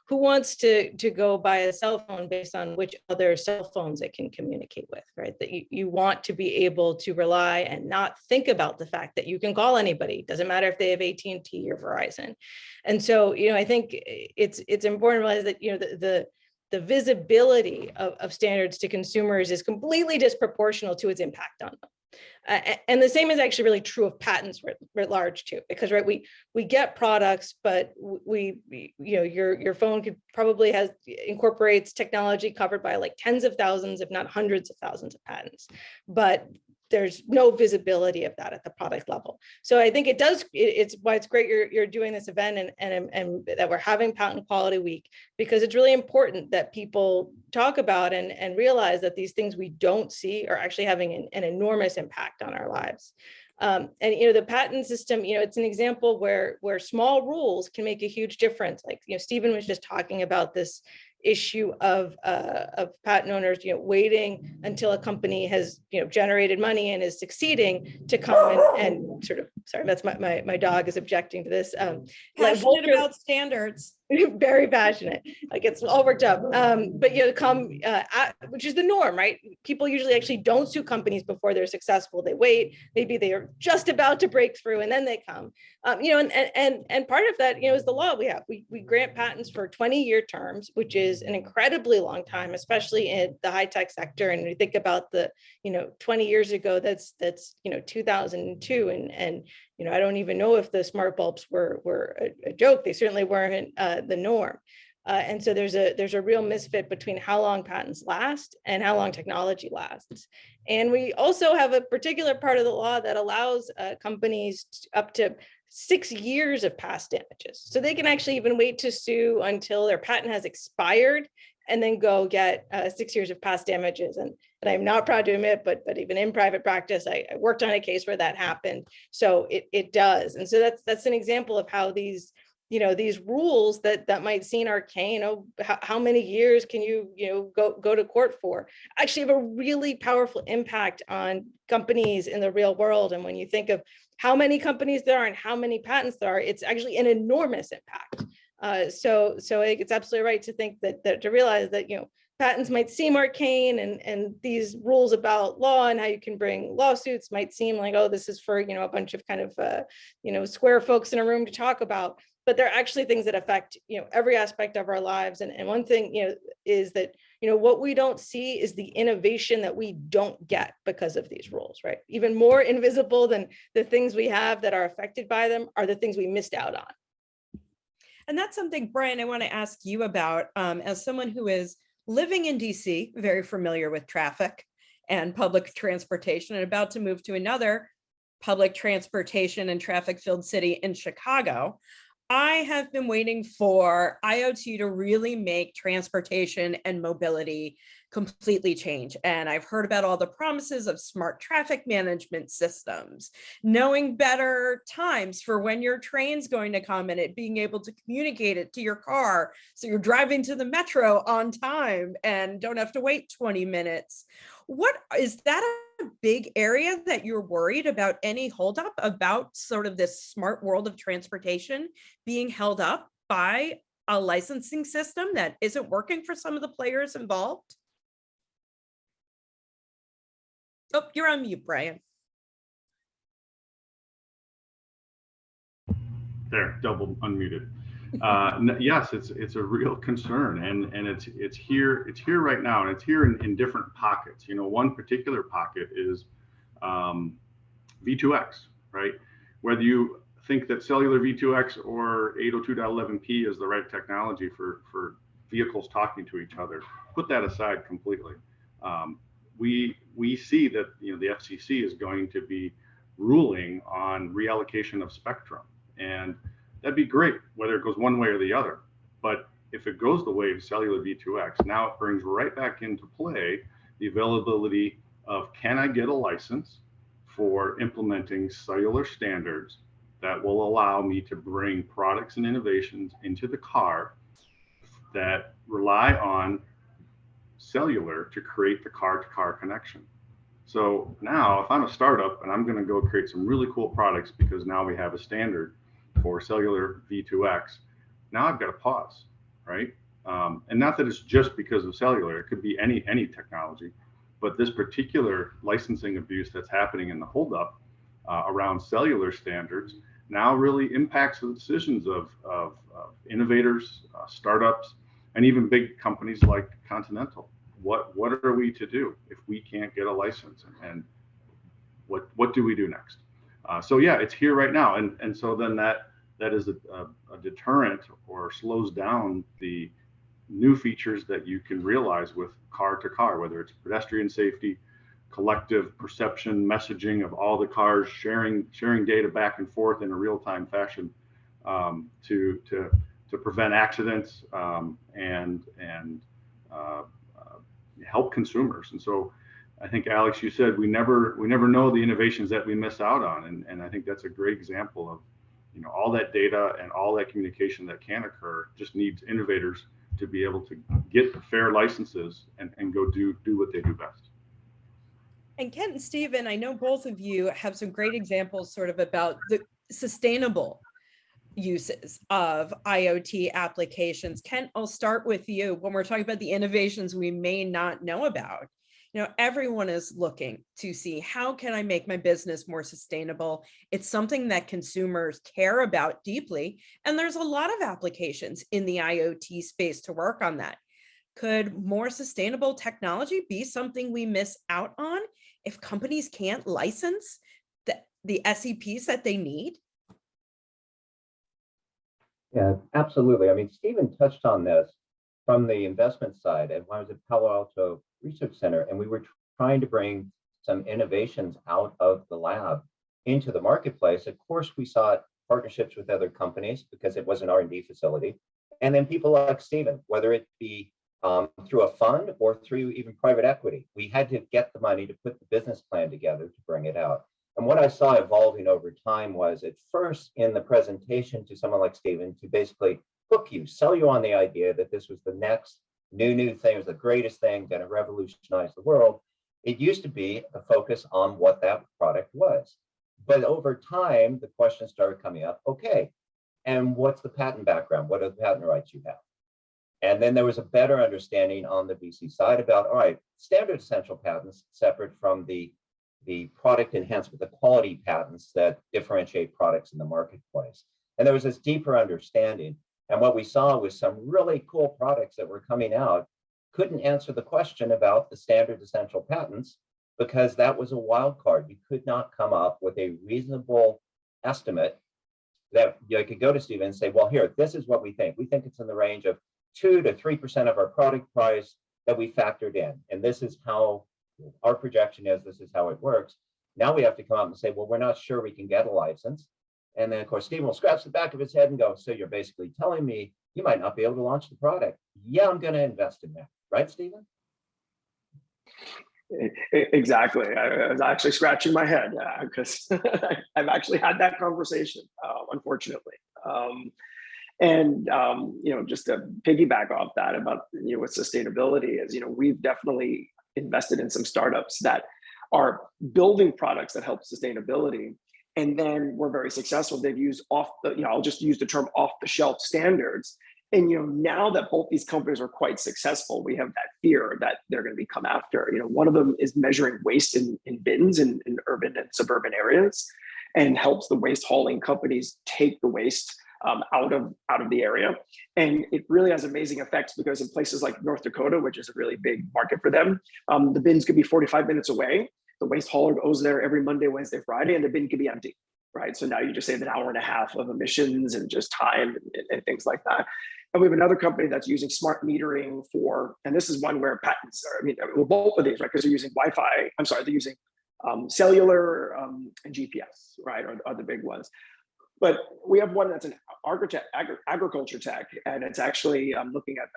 who wants to go buy a cell phone based on which other cell phones it can communicate with, right? That you want to be able to rely and not think about the fact that you can call anybody. Doesn't matter if they have AT&T or Verizon. And so, I think it's important to realize that, the visibility of standards to consumers is completely disproportional to its impact on them. And the same is actually really true of patents writ large too, because right, we get products, but your phone probably incorporates technology covered by like tens of thousands, if not hundreds of thousands of patents. But there's no visibility of that at the product level. So I think it's why it's great you're doing this event and that we're having Patent Quality Week, because it's really important that people talk about and realize that these things we don't see are actually having an enormous impact on our lives. And the patent system, it's an example where small rules can make a huge difference. Like Stephen was just talking about this issue of patent owners, waiting until a company has generated money and is succeeding to come and sort of, sorry, that's my dog is objecting to this. Passionate about standards. Very passionate, like it's all worked up. But which is the norm, right? People usually actually don't sue companies before they're successful. They wait, maybe they are just about to break through and then they come. And part of that, is the law we have. We grant patents for 20-year terms, which is an incredibly long time, especially in the high-tech sector. And we think about the, 20 years ago, that's 2002, and I don't even know if the smart bulbs were a joke. They certainly weren't the norm. And so there's a real misfit between how long patents last and how long technology lasts. And we also have a particular part of the law that allows companies up to 6 years of past damages. So they can actually even wait to sue until their patent has expired and then go get 6 years of past damages. And I'm not proud to admit, but even in private practice, I worked on a case where that happened. So it does. And so that's an example of how these rules that might seem arcane, how many years can you go to court for, actually have a really powerful impact on companies in the real world. And when you think of how many companies there are and how many patents there are, it's actually an enormous impact. So it's absolutely right to think that to realize that, patents might seem arcane and these rules about law and how you can bring lawsuits might seem like, oh, this is for, a bunch of kind of, square folks in a room to talk about, but they're actually things that affect, every aspect of our lives. And one thing, is that, what we don't see is the innovation that we don't get because of these rules, right? Even more invisible than the things we have that are affected by them are the things we missed out on. And that's something, Bryan, I want to ask you about, as someone who is living in DC, very familiar with traffic and public transportation, and about to move to another public transportation and traffic-filled city in Chicago. I have been waiting for IoT to really make transportation and mobility completely change. And I've heard about all the promises of smart traffic management systems, knowing better times for when your train's going to come and it being able to communicate it to your car. So you're driving to the metro on time and don't have to wait 20 minutes. What is that a big area that you're worried about, any holdup about sort of this smart world of transportation being held up by a licensing system that isn't working for some of the players involved? Oh, you're on mute, Bryan. There, double unmuted. Yes, it's a real concern, and it's here right now, and it's here in different pockets. One particular pocket is V2X, right? Whether you think that cellular V2X or 802.11p is the right technology for vehicles talking to each other, put that aside completely. We see that the FCC is going to be ruling on reallocation of spectrum, and that'd be great whether it goes one way or the other. But if it goes the way of cellular V2X, now it brings right back into play the availability of, can I get a license for implementing cellular standards that will allow me to bring products and innovations into the car that rely on cellular to create the car-to-car connection. So now if I'm a startup and I'm going to go create some really cool products because now we have a standard for cellular V2X, now I've got to pause, right? And not that it's just because of cellular, it could be any technology, but this particular licensing abuse that's happening in the holdup around cellular standards now really impacts the decisions of innovators, startups, and even big companies like Continental. What are we to do if we can't get a license, and what do we do next? So yeah, it's here right now, and so then that is a deterrent or slows down the new features that you can realize with car to car, whether it's pedestrian safety, collective perception messaging of all the cars sharing data back and forth in a real-time fashion to prevent accidents and help consumers. And so I think, Alex, you said we never know the innovations that we miss out on, and I think that's a great example of, you know, all that data and all that communication that can occur just needs innovators to be able to get the fair licenses and go do what they do best. And Kent and Stephen, I know both of you have some great examples sort of about the sustainable uses of IoT applications. Kent, I'll start with you. When we're talking about the innovations we may not know about, you know, everyone is looking to see, how can I make my business more sustainable? It's something that consumers care about deeply, and there's a lot of applications in the IoT space to work on that. Could more sustainable technology be something we miss out on if companies can't license the SEPs that they need? Yeah, absolutely. I mean, Stephen touched on this from the investment side. And when I was at Palo Alto Research Center, and we were trying to bring some innovations out of the lab into the marketplace, of course, we sought partnerships with other companies because it was an R&D facility. And then people like Stephen, whether it be through a fund or through even private equity, we had to get the money to put the business plan together to bring it out. And what I saw evolving over time was, at first in the presentation to someone like Stephen, to basically hook you, sell you on the idea that this was the next new thing, it was the greatest thing, going to revolutionize the world. It used to be a focus on what that product was. But over time, the question started coming up, okay, and what's the patent background? What are the patent rights you have? And then there was a better understanding on the VC side about, all right, standard essential patents separate from the product enhancement, the quality patents that differentiate products in the marketplace. And there was this deeper understanding. And what we saw was some really cool products that were coming out couldn't answer the question about the standard essential patents, because that was a wild card. You could not come up with a reasonable estimate that you could go to Stephen and say, well, here, this is what we think. We think it's in the range of 2 to 3% of our product price that we factored in. And this is how our projection is, this is how it works. Now we have to come up and say, well, we're not sure we can get a license. And then of course, Stephen will scratch the back of his head and go, so you're basically telling me you might not be able to launch the product. Yeah, I'm going to invest in that. Right, Stephen? Exactly. I was actually scratching my head because I've actually had that conversation, unfortunately. You know, just to piggyback off that about, you know, with sustainability is, you know, we've definitely invested in some startups that are building products that help sustainability. And then we're very successful. They've used I'll just use the term off the shelf standards. And, you know, now that both these companies are quite successful, we have that fear that they're going to be come after. You know, one of them is measuring waste in bins in urban and suburban areas, and helps the waste hauling companies take the waste out of the area. And it really has amazing effects, because in places like North Dakota, which is a really big market for them, the bins could be 45 minutes away. The waste hauler goes there every Monday, Wednesday, Friday, and the bin could be empty, right? So now you just save an hour and a half of emissions and just time and things like that. And we have another company that's using smart metering for, and this is one where patents are, I mean, well, both of these, right? Because they're using Wi-Fi, they're using cellular and GPS, right, are the big ones. But we have one that's an agriculture tech, and it's actually looking at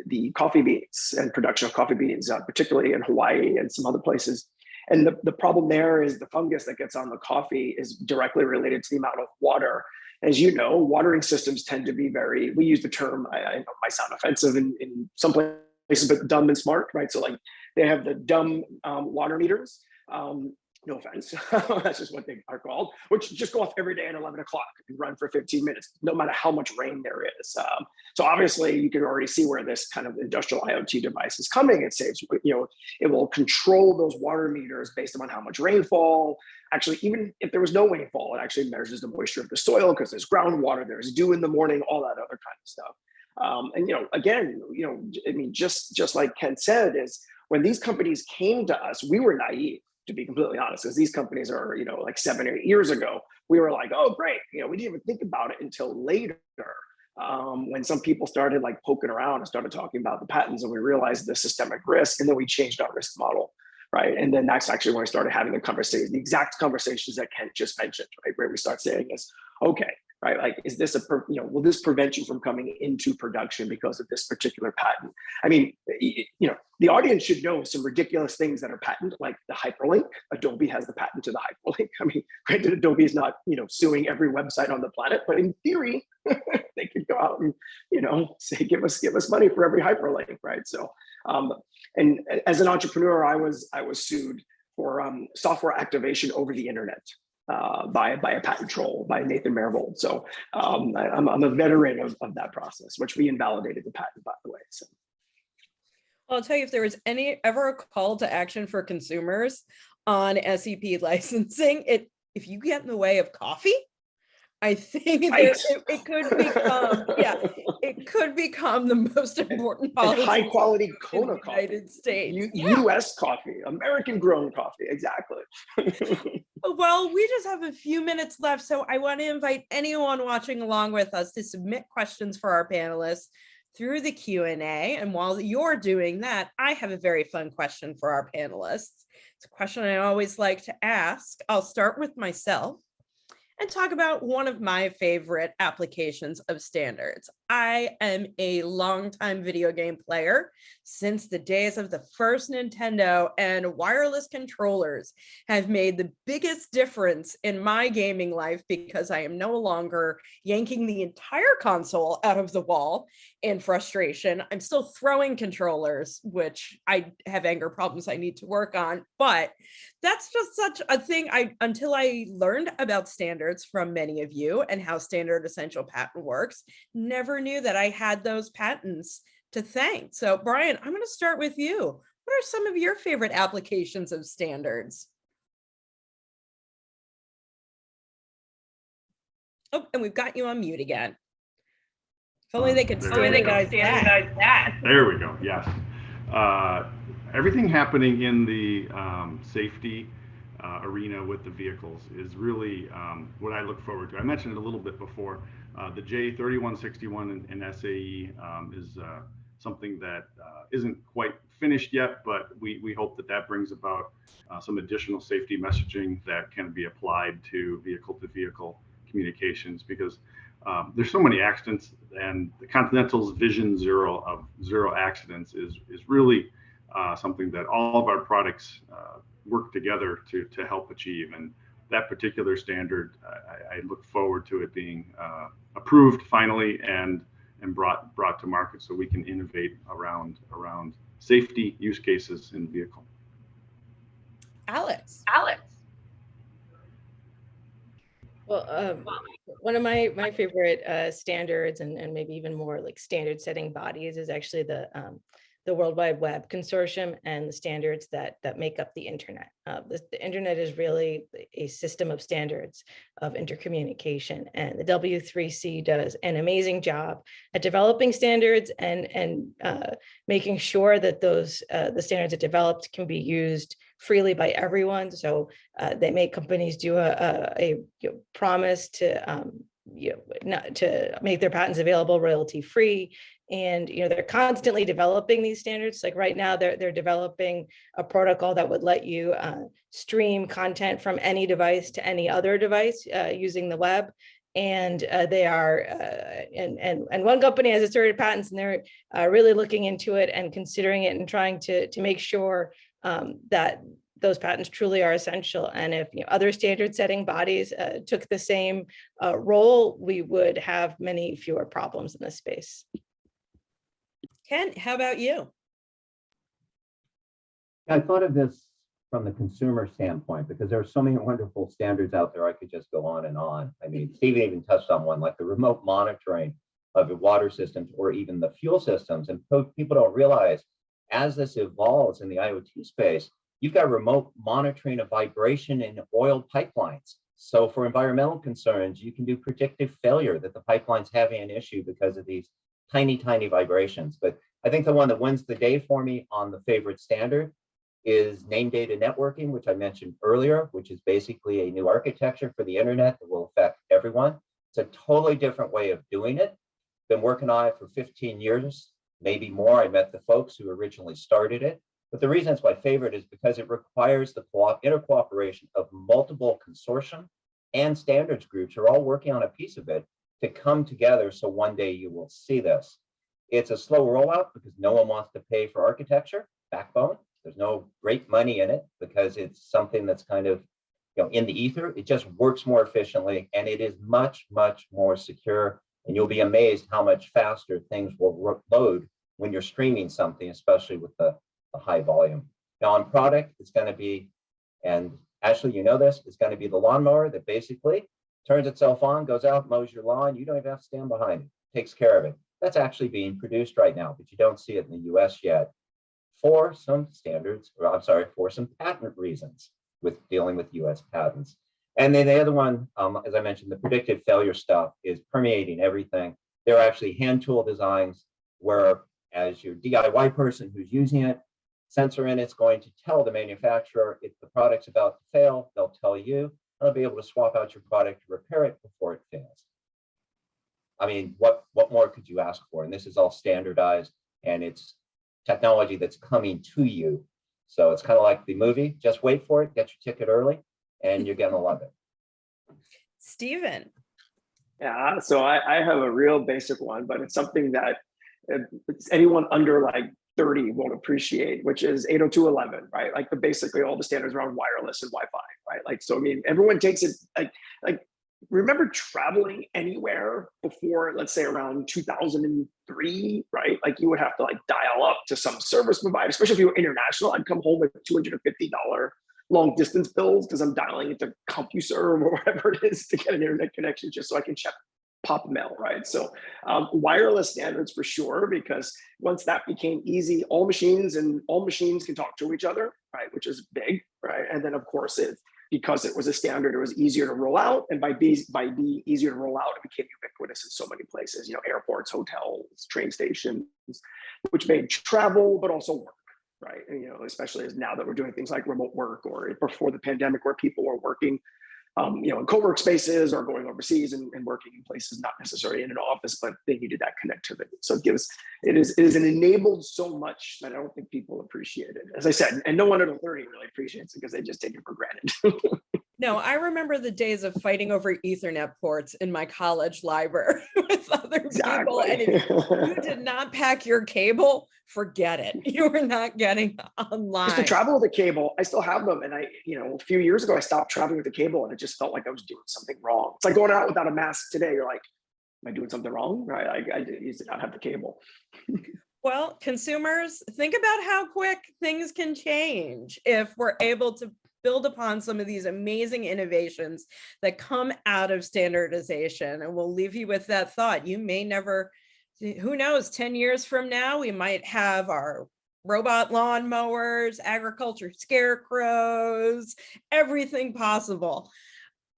the coffee beans and production of coffee beans, particularly in Hawaii and some other places. And the problem there is the fungus that gets on the coffee is directly related to the amount of water. As you know, watering systems tend to be we use the term, I know it might sound offensive in some places, but dumb and smart, right? So like they have the dumb water meters. No offense, that's just what they are called, which just go off every day at 11 o'clock and run for 15 minutes, no matter how much rain there is. So obviously you can already see where this kind of industrial IoT device is coming. It saves, you know, it will control those water meters based on how much rainfall. Actually, even if there was no rainfall, it actually measures the moisture of the soil, because there's groundwater, there's dew in the morning, all that other kind of stuff. And, you know, again, you know, I mean, just like Ken said, is when these companies came to us, we were naive, to be completely honest, because these companies are, you know, like 7 or 8 years ago, we were like, oh, great. You know, we didn't even think about it until later, when some people started like poking around and started talking about the patents, and we realized the systemic risk, and then we changed our risk model. right? And then that's actually when I started having the conversations, the exact conversations that Kent just mentioned, right? Where we start saying is, okay, right, like, is this will this prevent you from coming into production because of this particular patent? I mean, the audience should know some ridiculous things that are patented, like the hyperlink. Adobe has the patent to the hyperlink. I mean, granted, Adobe is not, suing every website on the planet, but in theory, they could go out and, say, give us money for every hyperlink, right? So, and as an entrepreneur, I was sued for software activation over the internet. By a patent troll, by Nathan Maravold. So I'm a veteran of that process, which we invalidated the patent, by the way. So, well, I'll tell you, if there was ever a call to action for consumers on SEP licensing, if you get in the way of coffee, I think it could become, it could become the most important policy. High quality Kona in the United States. US coffee, American grown coffee, exactly. Well, we just have a few minutes left, so I want to invite anyone watching along with us to submit questions for our panelists through the Q&A. And while you're doing that, I have a very fun question for our panelists. It's a question I always like to ask. I'll start with myself and talk about one of my favorite applications of standards. I am a longtime video game player since the days of the first Nintendo, and wireless controllers have made the biggest difference in my gaming life because I am no longer yanking the entire console out of the wall in frustration. I'm still throwing controllers, which I have anger problems I need to work on, but that's just such a thing. Until I learned about standards from many of you and how standard essential patent works, never knew that I had those patents to thank. So Bryan, I'm going to start with you. What are some of your favorite applications of standards? Oh, and we've got you on mute again. If only they could standardize that. There we go. Yes. Everything happening in the safety arena with the vehicles is really what I look forward to. I mentioned it a little bit before. The J3161 in SAE is something that isn't quite finished yet, but we hope that brings about some additional safety messaging that can be applied to vehicle communications, because there's so many accidents, and the Continental's vision of zero accidents is really something that all of our products work together to help achieve. And that particular standard, I look forward to it being approved finally and brought to market so we can innovate around safety use cases in the vehicle. Alex. Well, one of my favorite standards and maybe even more like standard setting bodies is actually the World Wide Web Consortium and the standards that make up the internet. The internet is really a system of standards of intercommunication, and the W3C does an amazing job at developing standards and making sure that those the standards it developed can be used freely by everyone. So they make companies do a promise to not to make their patents available royalty free. And they're constantly developing these standards. Like right now, they're developing a protocol that would let you stream content from any device to any other device using the web. And they are, and one company has asserted patents, and they're really looking into it and considering it and trying to make sure that those patents truly are essential. And if other standard setting bodies took the same role, we would have many fewer problems in this space. Ken, how about you? I thought of this from the consumer standpoint because there are so many wonderful standards out there. I could just go on and on. I mean, Stephen even touched on one, like the remote monitoring of the water systems or even the fuel systems. And people don't realize, as this evolves in the IoT space, you've got remote monitoring of vibration in oil pipelines. So for environmental concerns, you can do predictive failure that the pipeline's having an issue because of these tiny vibrations. But I think the one that wins the day for me on the favorite standard is name data networking, which I mentioned earlier, which is basically a new architecture for the internet that will affect everyone. It's a totally different way of doing it. Been working on it for 15 years, maybe more. I met the folks who originally started it. But the reason it's my favorite is because it requires the intercooperation of multiple consortium and standards groups who are all working on a piece of it to come together. So one day you will see this. It's a slow rollout because no one wants to pay for architecture, backbone. There's no great money in it because it's something that's kind of in the ether. It just works more efficiently and it is much, much more secure. And you'll be amazed how much faster things will load when you're streaming something, especially with the high volume. Now on product, it's going to be, and Ashley, you know this, it's going to be the lawnmower that basically turns itself on, goes out, mows your lawn. You don't even have to stand behind it, takes care of it. That's actually being produced right now, but you don't see it in the US yet for some standards, or I'm sorry, for some patent reasons with dealing with US patents. And then the other one, as I mentioned, the predictive failure stuff is permeating everything. There are actually hand tool designs where as your DIY person who's using it, sensor in it's going to tell the manufacturer if the product's about to fail, they'll tell you, and they'll be able to swap out your product to repair it before it fails. I mean, what more could you ask for? And this is all standardized and it's technology that's coming to you. So it's kind of like the movie, just wait for it, get your ticket early, and you're gonna love it. Stephen. Yeah, so I have a real basic one, but it's something that anyone under like 30 won't appreciate, which is 802.11, right? Like basically all the standards around wireless and Wi-Fi, right? Like, so I mean, everyone takes it like remember traveling anywhere before, let's say around 2003, right? Like you would have to like dial up to some service provider, especially if you were international. I'd come home with $250 long distance bills because I'm dialing into CompuServe or whatever it is to get an internet connection just so I can check pop mail, right? So wireless standards for sure, because once that became easy, all machines can talk to each other, right? Which is big, right? And then of course because it was a standard, it was easier to roll out. And by being easier to roll out, it became ubiquitous in so many places, airports, hotels, train stations, which made travel, but also work, right? And, especially as now that we're doing things like remote work or before the pandemic where people were working in co-work spaces or going overseas and working in places not necessarily in an office, but they needed that connectivity. So it is enabled so much that I don't think people appreciate it. As I said, and no one under 30 really appreciates it because they just take it for granted. No, I remember the days of fighting over Ethernet ports in my college library with other people. And if you did not pack your cable, forget it. You were not getting online. Just to travel with a cable, I still have them. And a few years ago, I stopped traveling with a cable and it just felt like I was doing something wrong. It's like going out without a mask today. You're like, am I doing something wrong? Right? I used to not have the cable. Well, consumers, think about how quick things can change if we're able to build upon some of these amazing innovations that come out of standardization. And we'll leave you with that thought. You may never, who knows, 10 years from now, we might have our robot lawnmowers, agriculture scarecrows, everything possible.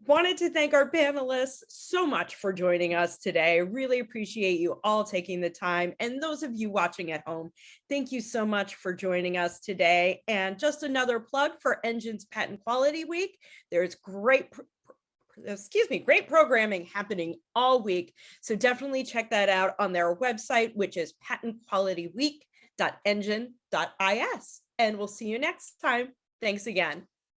Wanted to thank our panelists so much for joining us today. I really appreciate you all taking the time. And those of you watching at home, thank you so much for joining us today. And just another plug for Engine's Patent Quality Week. There's great programming happening all week. So definitely check that out on their website, which is patentqualityweek.engine.is. And we'll see you next time. Thanks again.